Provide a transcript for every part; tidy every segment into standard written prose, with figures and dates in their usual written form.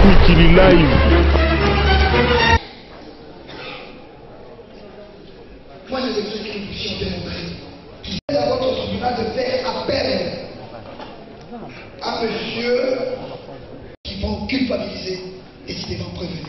Mikili Live. Moi, j'ai des trucs que vous puissiez démontrer. Il à votre tribunal de faire appel à monsieur qui vont culpabiliser et qui devant prévenir.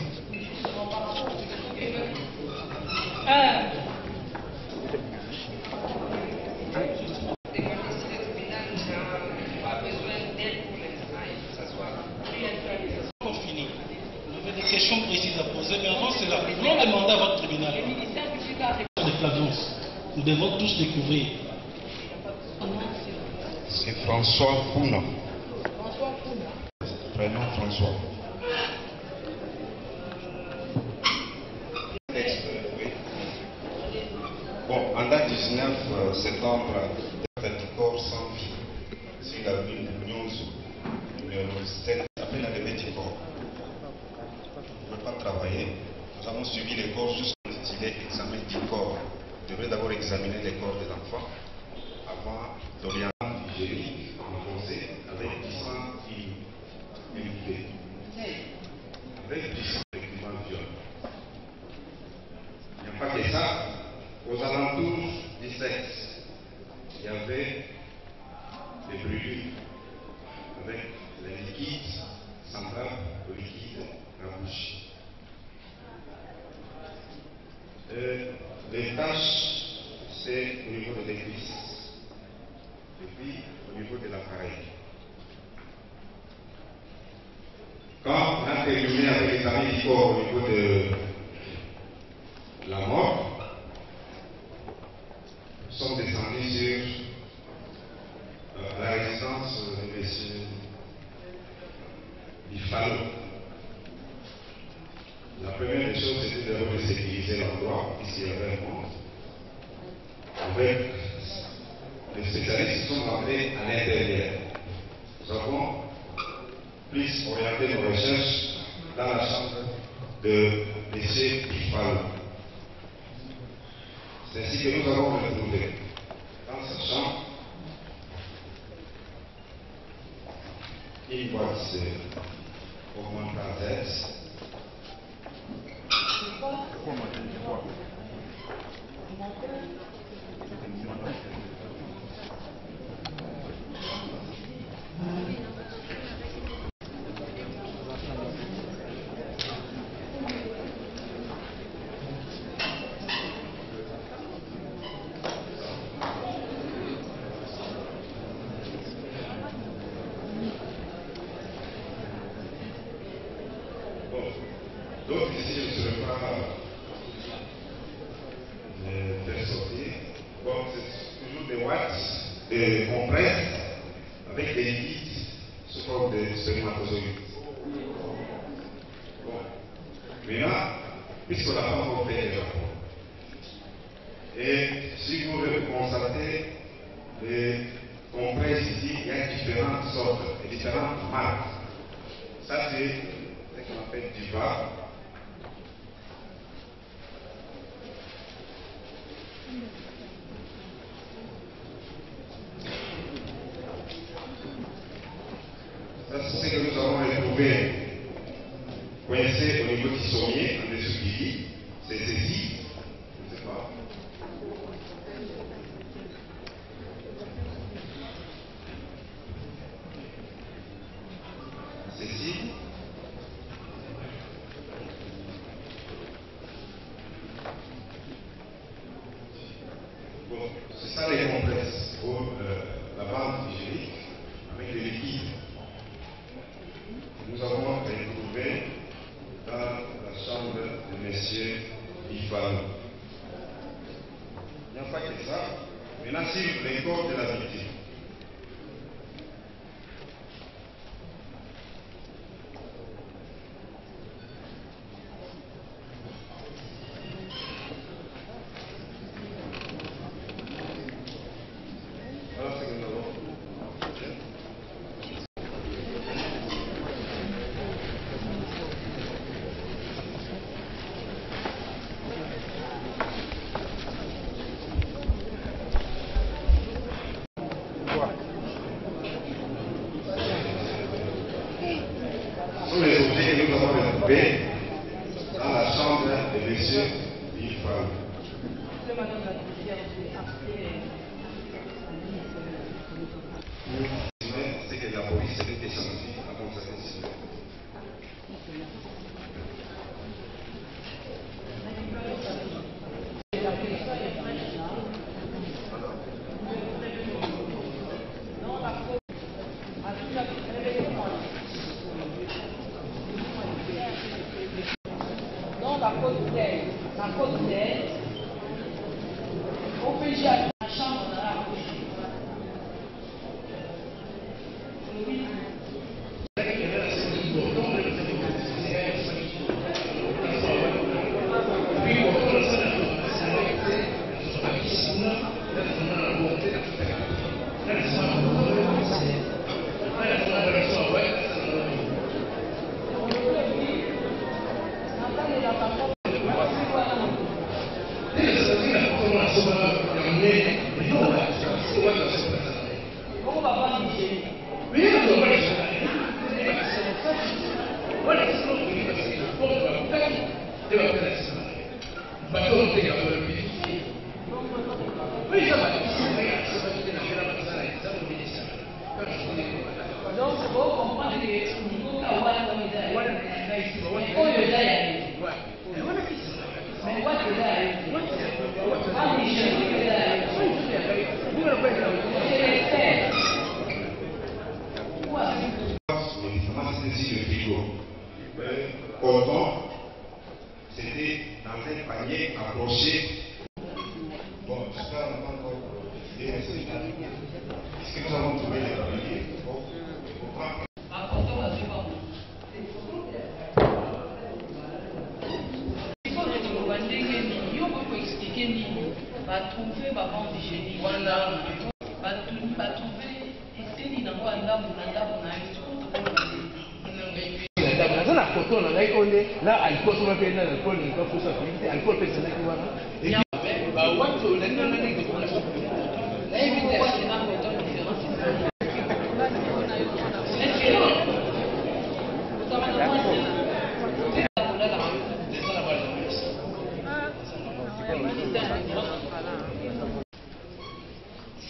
Des questions précises à poser, mais avant cela, nous voulons demander à votre tribunal de flagrance. Nous devons tous découvrir. C'est François Pouna. Prénom François. Bon, en date 19 septembre, du corps sans vie sur la rue Nyonzo, numéro 7, après l'arrivée du corps. On ne peut pas travailler. Nous avons suivi les corps jusqu'à l'intitulé examen du corps. On devrait d'abord examiner les corps des enfants avant d'orienter l'hygiénique composé avec 10 illimités, avec 10 équipements violents. Il n'y a pas que ça. Aux alentours du sexe, il y avait des brûlures avec les liquides central au liquide à la bouche. Les taches, c'est au niveau de l'église et puis au niveau de l'appareil. Quand on a terminé avec l'examen du corps au niveau de la mort, nous sommes descendus sur la résidence de M. Bifalo. La première des choses, c'était de sécuriser l'endroit, puisqu'il y avait un monde. Avec les spécialistes qui sont rentrés à l'intérieur. Nous avons plus orienté nos recherches dans la chambre de M. Bifalo. C'est ainsi que nous avons retrouvé dans sa chambre une boîte de augmentateurs. Donc ici, je ne serai pas faire sortir. Bon, c'est toujours des watts, des compresses avec des liquides sous forme de spermatozoïdes. Bon, maintenant, puisqu'on n'a pas encore fait les rapports, et si vous constatez les compresses ici, il y a différentes sortes et différentes marques. Ça, c'est ce qu'on appelle du VA. Ça, c'est ce que nous avons retrouvé coincé au niveau du sommier, en dessous du lit. C'est ceci. Je ne sais pas. Ceci. Bon, c'est ça les complexes pour la bande hygiénique avec les liquides. Nous avons retrouvé dans la chambre de M. Bifalo. Il n'y a pas que ça. Maintenant, sur les corps de la victime. paix dans la chambre de M. Villefranc. C'est que la police était sensible avant cet incident. La côte d'aide, on peut gérer la chambre dans la couche. Cordon, c'était dans un panier accroché. Bon, j'espère qu'on n'a pas encore décidé, mais est-ce que nous avons trouvé les paniers? Trouver ma bande hygiénique, trouver Esteli dans quoi là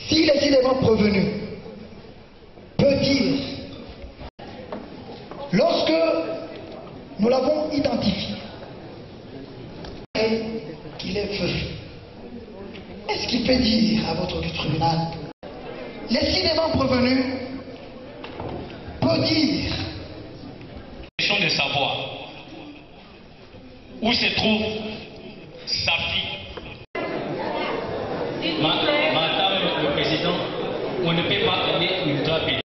Si les éléments provenus peut dire, lorsque nous l'avons identifié, qu'il est veuf, est-ce qu'il peut dire à votre tribunal, les éléments provenus peut dire, Question de savoir où se trouve sa fille. Madame le Président, on ne peut pas aller ultra vite.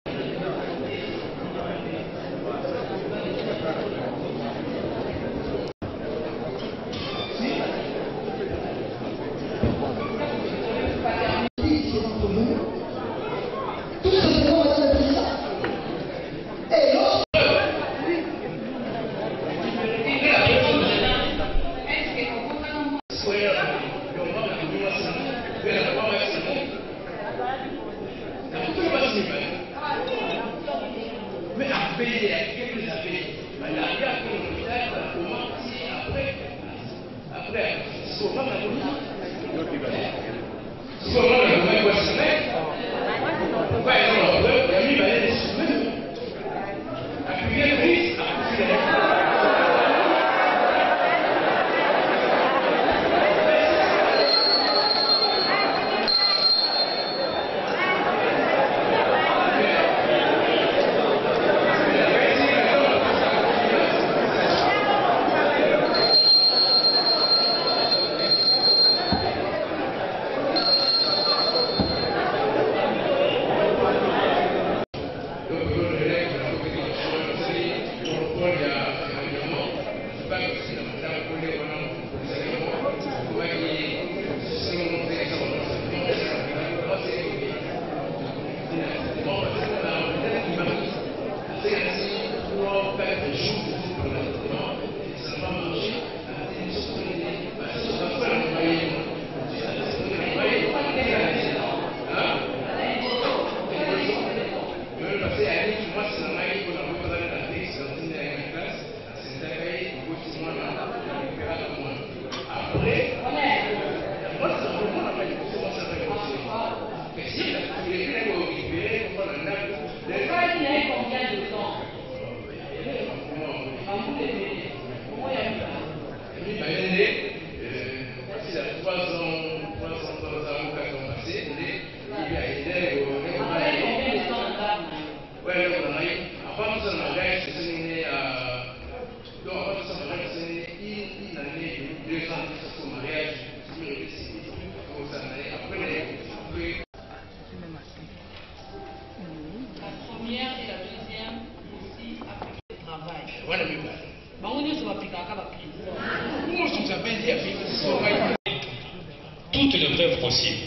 Toutes les preuves possibles.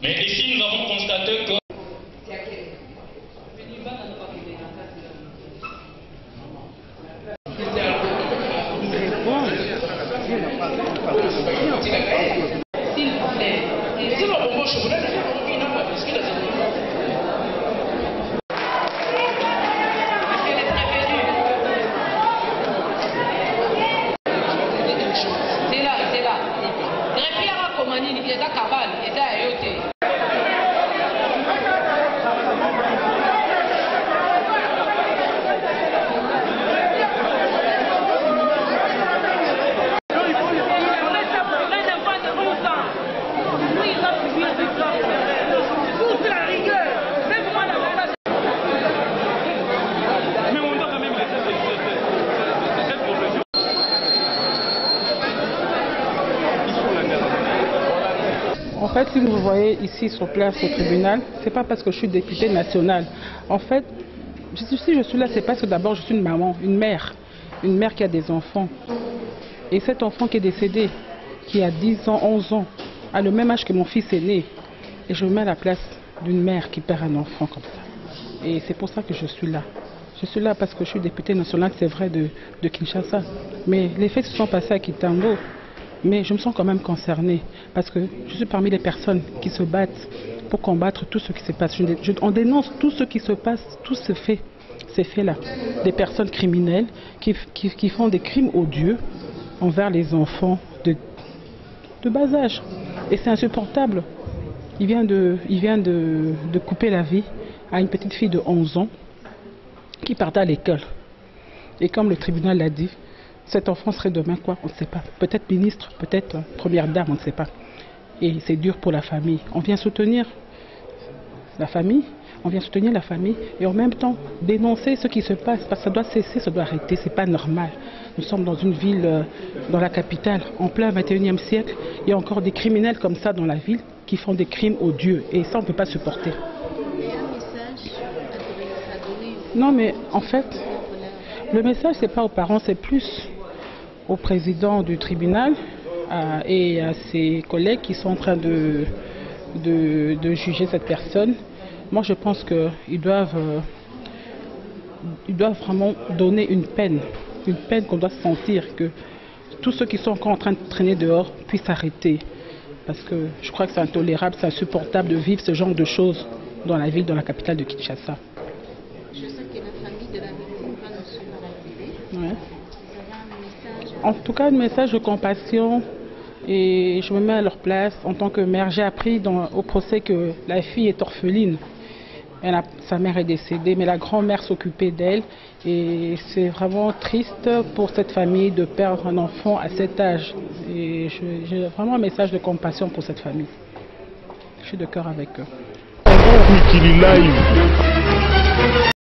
Mais ici, nous avons constaté que En fait, si vous voyez ici sur place au tribunal, c'est pas parce que je suis députée nationale. En fait, si je suis là, c'est parce que d'abord je suis une maman, une mère qui a des enfants. Et cet enfant qui est décédé, qui a 10 ans, 11 ans, a le même âge que mon fils aîné. Et je me mets à la place d'une mère qui perd un enfant comme ça. Et c'est pour ça que je suis là. Je suis là parce que je suis députée nationale, c'est vrai, de Kinshasa. Mais les faits se sont passés à Kitambo. Mais je me sens quand même concernée parce que je suis parmi les personnes qui se battent pour combattre tout ce qui se passe. On dénonce tout ce qui se passe, tout ce fait, ces faits-là. Des personnes criminelles qui font des crimes odieux envers les enfants de bas âge. Et c'est insupportable. Il vient de couper la vie à une petite fille de 11 ans qui partait à l'école. Et comme le tribunal l'a dit, cet enfant serait demain quoi? On ne sait pas. Peut-être ministre, peut-être première dame, on ne sait pas. Et c'est dur pour la famille. On vient soutenir la famille, et en même temps dénoncer ce qui se passe. Parce que ça doit cesser, ça doit arrêter, c'est pas normal. Nous sommes dans une ville, dans la capitale, en plein 21e siècle. Il y a encore des criminels comme ça dans la ville qui font des crimes odieux. Et ça, on ne peut pas supporter. Non, mais en fait, le message, c'est pas aux parents, c'est plus au président du tribunal et à ses collègues qui sont en train de juger cette personne. Moi, je pense qu'ils doivent vraiment donner une peine qu'on doit sentir, que tous ceux qui sont encore en train de traîner dehors puissent arrêter. Parce que je crois que c'est intolérable, c'est insupportable de vivre ce genre de choses dans la ville, dans la capitale de Kinshasa. Je sais que la famille de la victime va nous suivre à la télé. Ouais. En tout cas, un message de compassion, et je me mets à leur place en tant que mère. J'ai appris au procès que la fille est orpheline. Sa mère est décédée, mais la grand-mère s'occupait d'elle. Et c'est vraiment triste pour cette famille de perdre un enfant à cet âge. Et j'ai vraiment un message de compassion pour cette famille. Je suis de cœur avec eux.